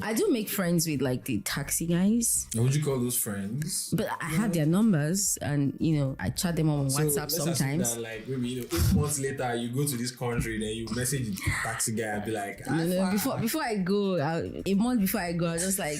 I do make friends with like the taxi guys. What would you call those friends? But I have their numbers, and I chat them on WhatsApp let's sometimes. assume that, like, maybe 8 months later you go to this country, then you message the taxi guy and be like, before I go, a month before I go, I'll just like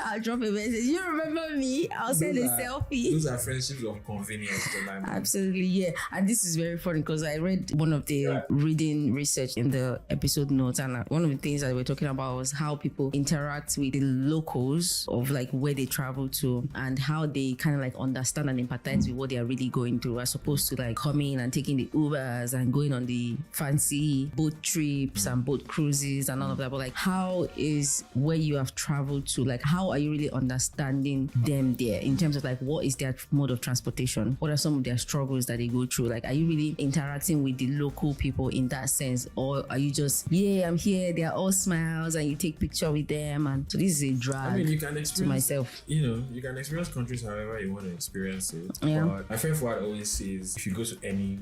I'll drop a message. You remember me? I'll send a selfie. Those are friendships of convenience. Absolutely, yeah. And this is very funny because I read one of the reading research in the episode notes, and one of the things that we're talking about was how people interact with the locals of like where they travel to, and how they kind of like understand and empathize with what they are really going through, as opposed to like coming and taking the Ubers and going on the fancy boat trips and boat cruises and all of that. But like, how is where you have traveled to, like, how are you really understanding them there in terms of like what is their mode of transportation? What are some of their struggles that they go through? Like, are you really interacting with the local people in that sense, or are you just, yeah, I'm here, they're all smiles, and you take picture with them? And so this is a drag. I mean, you can experience to myself. You can experience countries however you want to experience it. Yeah. But my friend Fuad always says, if you go to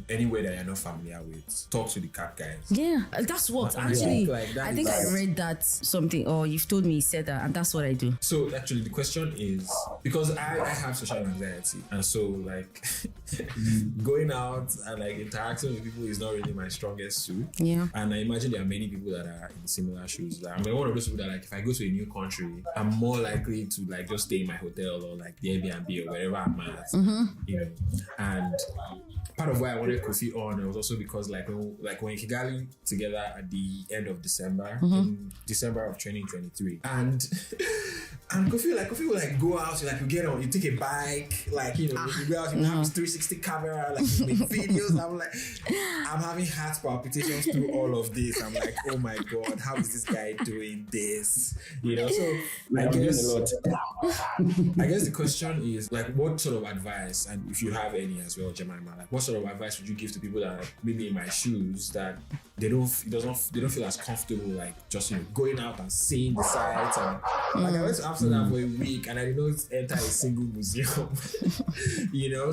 anywhere that you're not familiar with, talk to the cab guys. Yeah, that's what actually. Like, I think I read that something, or you've told me you said that, and that's what I do. So actually, the question is, because I have social anxiety, and so like going out and like interacting with people is not really my strongest suit. Yeah. And I imagine there are many people that are in similar shoes. Like, I'm one of those people that, like, if I go to a new country, I'm more likely to like just stay in my hotel or like the Airbnb or wherever I'm at. And part of why I wanted Kofi on was also because like when Kigali together at the end of December, in December of 2023, and Kofi will like go out, you get on, you take a bike, like you go out, you have this 360 camera, like you make videos. I'm having heart palpitations through all of this. I'm like, oh my god, how is this guy doing this? So I guess the question is like, what sort of advice, and if you have any as well, Jemima, like what sort of advice would you give to people that are maybe in my shoes, that they don't feel as comfortable like just going out and seeing the sights, and like I went to Amsterdam for a week and I did not enter a single museum.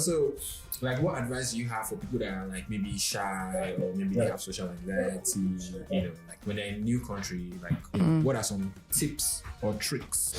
So like what advice do you have for people that are like maybe shy or maybe they have social anxiety, like when they're in a new country, like what are some tips or tricks?